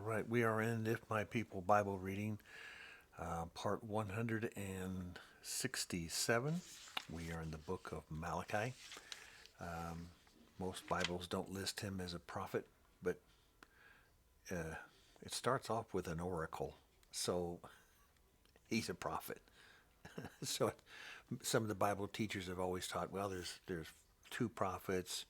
right, we are in If My People Bible reading, part 167. We are in the book of Malachi. Most Bibles don't list him as a prophet, but uh, it starts off with an oracle. So he's a prophet. So some of the Bible teachers have always taught, well, there's two prophets,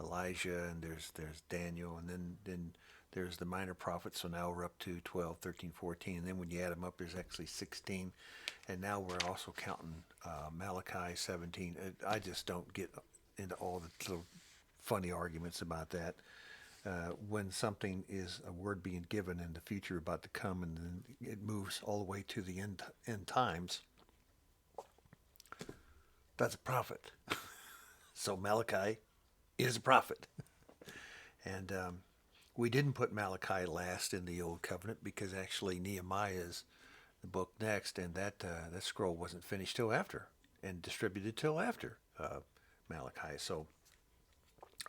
Elijah, and there's Daniel, and then there's the minor prophets. So now we're up to 12, 13, 14, and then when you add them up, there's actually 16, and now we're also counting Malachi 17. I just don't get into all the little funny arguments about that. When something is a word being given in the future about to come, and then it moves all the way to the end times, that's a prophet. So Malachi is a prophet. And we didn't put Malachi last in the Old Covenant because actually Nehemiah is the book next, and that scroll wasn't finished till after and distributed till after Malachi. So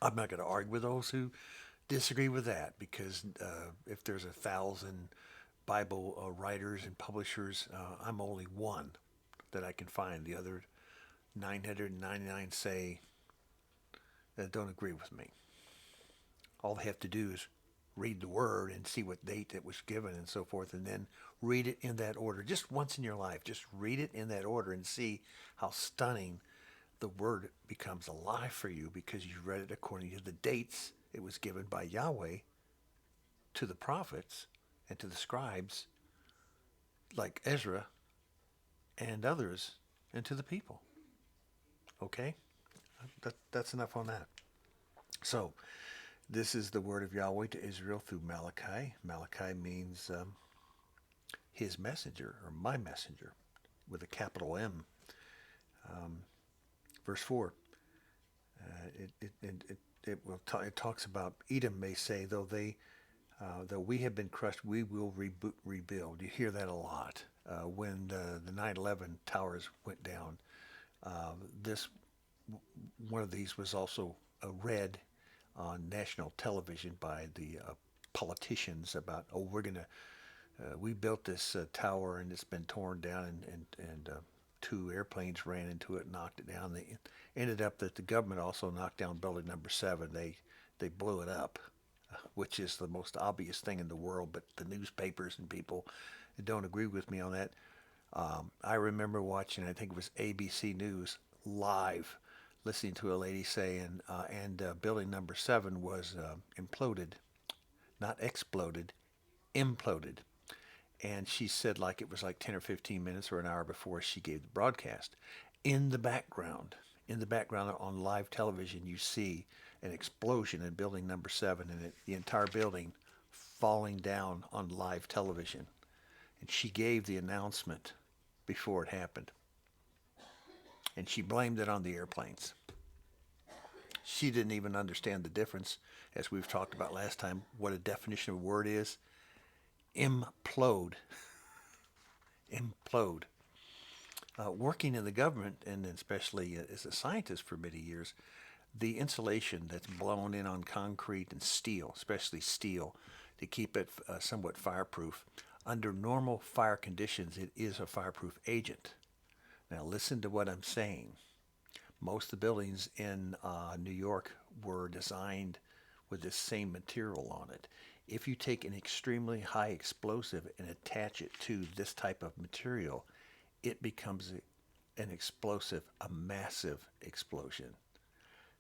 I'm not going to argue with those who disagree with that because if there's 1,000 Bible writers and publishers, I'm only one that I can find. The other 999 say that don't agree with me. All they have to do is read the word and see what date it was given and so forth, and then read it in that order. Just once in your life, just read it in that order and see how stunning the word becomes alive for you because you read it according to the dates it was given by Yahweh to the prophets and to the scribes like Ezra and others and to the people. Okay? That's enough on that. So, this is the word of Yahweh to Israel through Malachi. Malachi means his messenger or my messenger with a capital M. Um, verse 4, it talks about Edom may say, though we have been crushed, we will rebuild. You hear that a lot. When the 9/11 towers went down, this one of these was also read on national television by the politicians about, oh, we built this tower and it's been torn down, and two airplanes ran into it and knocked it down. They ended up that the government also knocked down building number 7. They blew it up, which is the most obvious thing in the world, but the newspapers and people don't agree with me on that. I remember watching, I think it was ABC News live, listening to a lady saying, and building number 7 was imploded, not exploded, imploded. And she said like it was like 10 or 15 minutes or an hour before she gave the broadcast. In the background, on live television, you see an explosion in building number 7 and the entire building falling down on live television. And she gave the announcement before it happened. And she blamed it on the airplanes. She didn't even understand the difference, as we've talked about last time, what a definition of a word is. Implode. Implode. Working in the government, and especially as a scientist for many years, the insulation that's blown in on concrete and steel, especially steel, to keep it somewhat fireproof, under normal fire conditions, it is a fireproof agent. Now listen to what I'm saying. Most of the buildings in New York were designed with this same material on it. If you take an extremely high explosive and attach it to this type of material, it becomes an explosive, a massive explosion.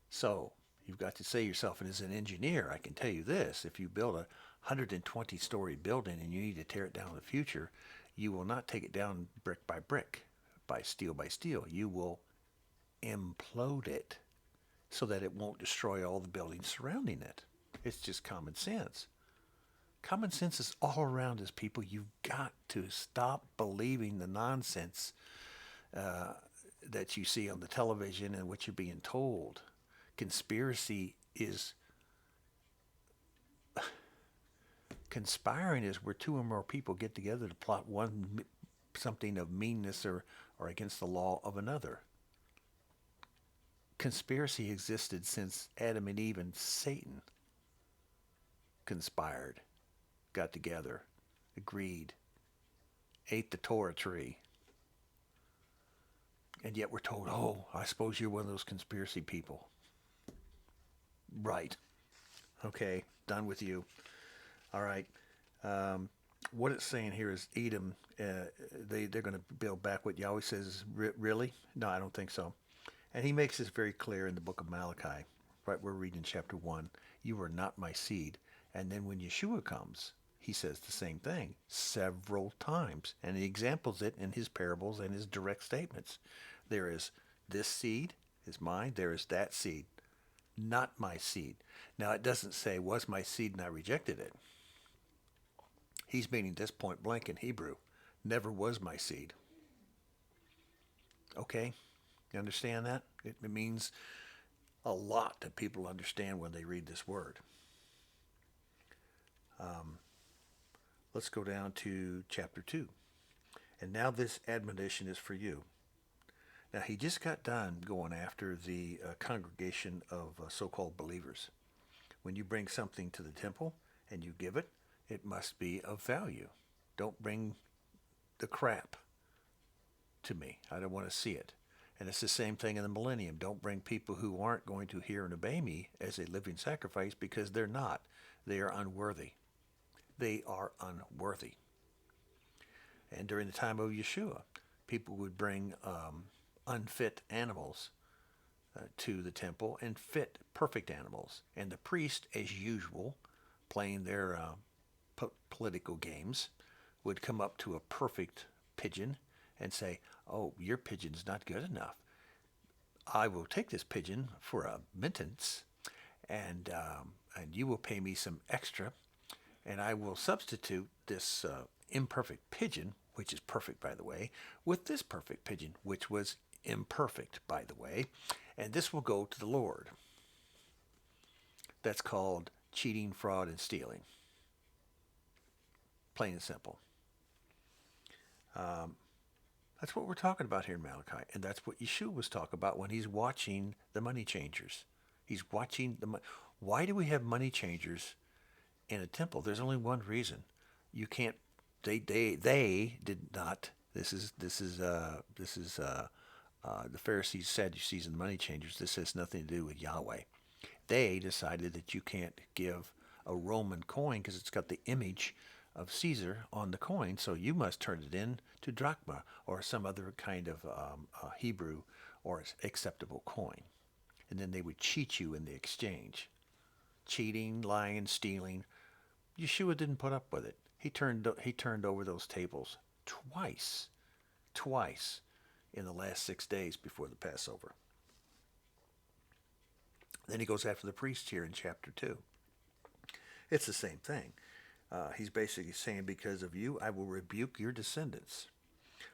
So you've got to say to yourself, and as an engineer, I can tell you this, if you build a 120-story building and you need to tear it down in the future, you will not take it down brick by brick, by steel. You will implode it so that it won't destroy all the buildings surrounding it. It's just common sense. Common sense is all around us, people. You've got to stop believing the nonsense that you see on the television and what you're being told. Conspiracy is conspiring is where two or more people get together to plot something of meanness or against the law of another. Conspiracy existed since Adam and Eve and Satan conspired. got together, agreed, ate the Torah tree, and yet we're told, oh, I suppose you're one of those conspiracy people. Right. Okay, done with you. All right. Um, what it's saying here is Edom, they're going to build back what Yahweh says. Really? No, I don't think so. And he makes this very clear in the book of Malachi. Right, we're reading chapter 1. You are not my seed. And then when Yeshua comes, he says the same thing several times. And he examples it in his parables and his direct statements. There is this seed is mine. There is that seed, not my seed. Now, it doesn't say was my seed and I rejected it. He's meaning this point blank in Hebrew. Never was my seed. Okay? You understand that? It means a lot that people understand when they read this word. Let's go down to chapter 2. And now this admonition is for you. Now, he just got done going after the congregation of so-called believers. When you bring something to the temple and you give it, it must be of value. Don't bring the crap to me. I don't want to see it. And it's the same thing in the millennium. Don't bring people who aren't going to hear and obey me as a living sacrifice, because they're not. They are unworthy. They are unworthy. And during the time of Yeshua, people would bring unfit animals to the temple and fit perfect animals. And the priest, as usual, playing their political games, would come up to a perfect pigeon and say, oh, your pigeon's not good enough. I will take this pigeon for a mittance, and you will pay me some extra, and I will substitute this imperfect pigeon, which is perfect, by the way, with this perfect pigeon, which was imperfect, by the way, and this will go to the Lord. That's called cheating, fraud, and stealing. Plain and simple. That's what we're talking about here in Malachi, and that's what Yeshua was talking about when he's watching the money changers. He's watching the money. Why do we have money changers in a temple? There's only one reason. You can't. They did not. This is the Pharisees, Sadducees, and the money changers. This has nothing to do with Yahweh. They decided that you can't give a Roman coin because it's got the image of Caesar on the coin, so you must turn it in to drachma or some other kind of Hebrew or acceptable coin. And then they would cheat you in the exchange. Cheating, lying, stealing. Yeshua didn't put up with it. He turned over those tables twice in the last 6 days before the Passover. Then he goes after the priests here in chapter 2. It's the same thing. He's basically saying, because of you, I will rebuke your descendants.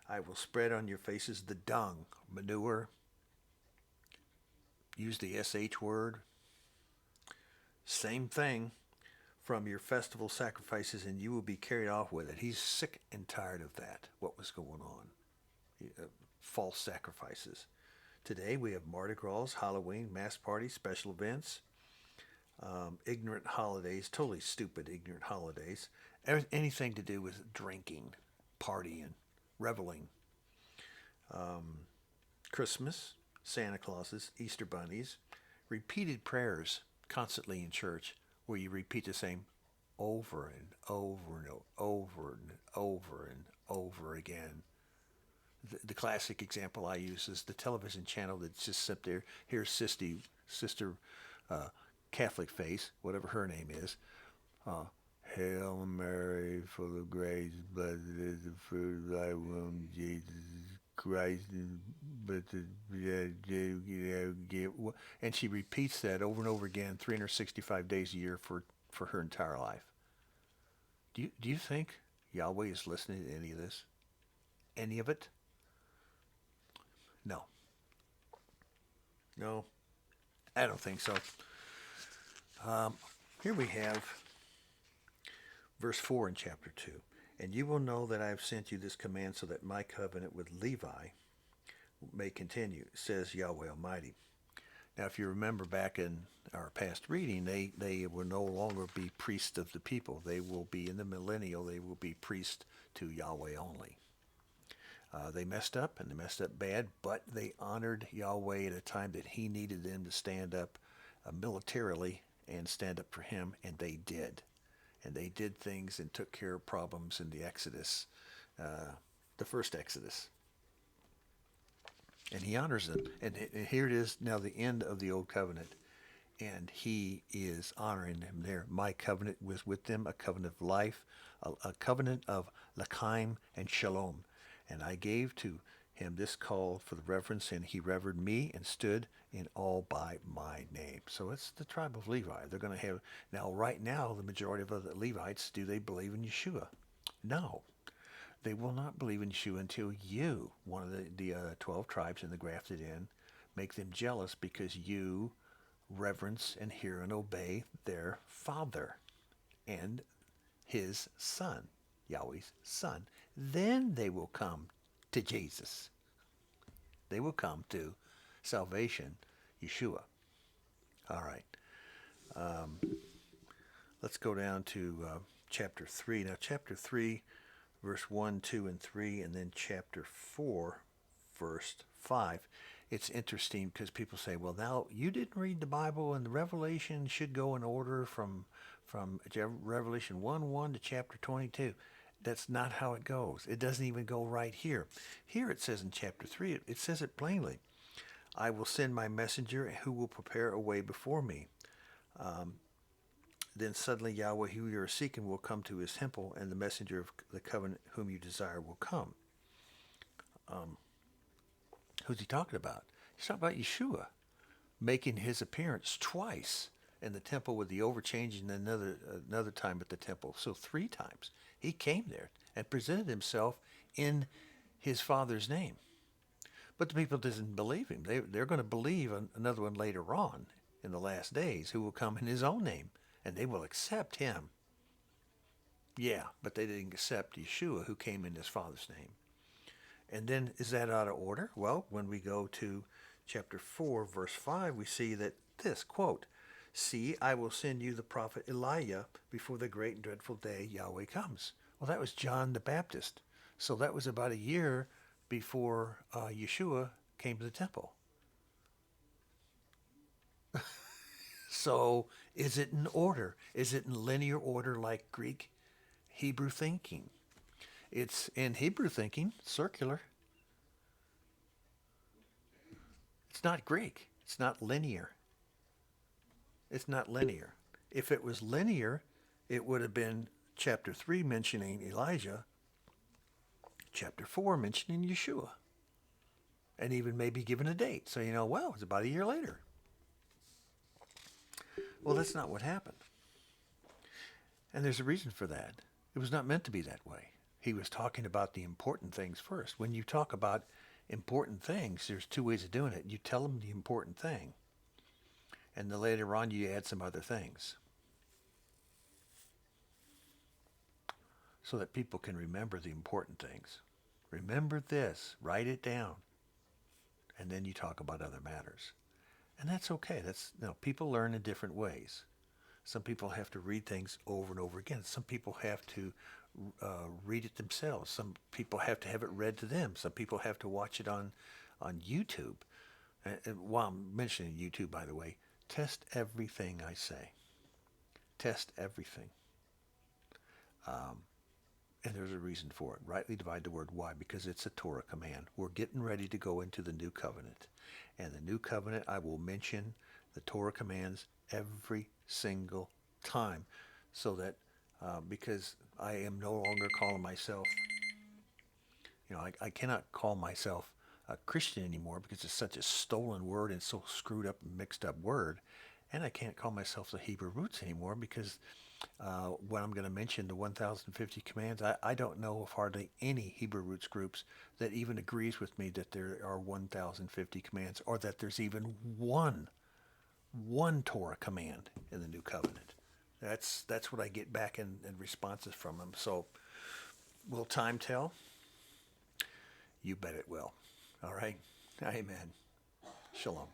I will spread on your faces the dung, manure. Use the SH word. Same thing from your festival sacrifices, and you will be carried off with it. He's sick and tired of that, what was going on. False sacrifices. Today we have Mardi Gras, Halloween, mass parties, special events. Ignorant holidays, totally stupid ignorant holidays. Anything to do with drinking, partying, reveling. Christmas, Santa Clauses, Easter bunnies, repeated prayers constantly in church where you repeat the same over and over and over and over and over again. The classic example I use is the television channel that's just sit there. Here's Sister Catholic face, whatever her name is. Hail Mary, full of grace, blessed is the fruit of thy womb, Jesus Christ. And she repeats that over and over again, 365 days a year for her entire life. Do you think Yahweh is listening to any of this? Any of it? No. No, I don't think so. Here we have verse 4 in chapter 2. And you will know that I have sent you this command so that my covenant with Levi may continue, says Yahweh Almighty. Now, if you remember back in our past reading, they will no longer be priests of the people. They will be, in the millennial, they will be priests to Yahweh only. They messed up, and they messed up bad, but they honored Yahweh at a time that he needed them to stand up militarily and stand up for him, and they did. And they did things and took care of problems in the Exodus, the first Exodus. And he honors them. And here it is now, the end of the old covenant. And he is honoring them there. My covenant was with them, a covenant of life, a covenant of L'chaim and Shalom. And I gave to him this call for the reverence, and he revered me and stood in all by my name. So it's the tribe of Levi. They're going to have, now right now, the majority of the Levites, do they believe in Yeshua? No. They will not believe in Yeshua until you, one of the 12 tribes in the grafted in, make them jealous because you reverence and hear and obey their father and his son, Yahweh's son. Then they will come to Jesus. They will come to salvation, Yeshua. All right. Let's go down to chapter 3. Now, chapter 3, verse 1, 2, and 3, and then chapter 4, verse 5. It's interesting because people say, well, now, you didn't read the Bible, and the Revelation should go in order from Revelation 1:1 to chapter 22. That's not how it goes. It doesn't even go right here. Here it says in chapter 3, it says it plainly. I will send my messenger who will prepare a way before me. Then suddenly Yahweh, who you are seeking, will come to his temple, and the messenger of the covenant whom you desire will come. Who's he talking about? He's talking about Yeshua making his appearance twice in the temple with the overchange, and another time at the temple. So 3 times he came there and presented himself in his Father's name. But the people didn't believe him. They're going to believe another one later on in the last days who will come in his own name, and they will accept him. Yeah, but they didn't accept Yeshua who came in his Father's name. And then, is that out of order? Well, when we go to chapter 4, verse 5, we see that this, quote, see, I will send you the prophet Elijah before the great and dreadful day Yahweh comes. Well, that was John the Baptist. So that was about a year before Yeshua came to the temple. So is it in order? Is it in linear order like Greek, Hebrew thinking? It's in Hebrew thinking, circular. It's not Greek. It's not linear. It's not linear. If it was linear, it would have been chapter 3 mentioning Elijah, chapter 4 mentioning Yeshua, and even maybe given a date. So, well, it's about a year later. Well, that's not what happened. And there's a reason for that. It was not meant to be that way. He was talking about the important things first. When you talk about important things, there's 2 ways of doing it. You tell them the important thing, and then later on you add some other things so that people can remember the important things. Remember this, write it down, and then you talk about other matters. And that's okay. People learn in different ways. Some people have to read things over and over again. Some people have to read it themselves. Some people have to have it read to them. Some people have to watch it on YouTube. And while I'm mentioning YouTube, by the way, test everything I say. Test everything. And there's a reason for it. Rightly divide the word. Why? Because it's a Torah command. We're getting ready to go into the new covenant. And the new covenant, I will mention the Torah commands every single time, so that because I am no longer calling myself, I cannot call myself a Christian anymore because it's such a stolen word and so screwed up and mixed up word. And I can't call myself the Hebrew roots anymore because when I'm going to mention the 1,050 commands, I don't know of hardly any Hebrew roots groups that even agrees with me that there are 1,050 commands, or that there's even one Torah command in the new covenant. That's what I get back in responses from them. So will time tell? You bet it will. All right. Amen. Shalom.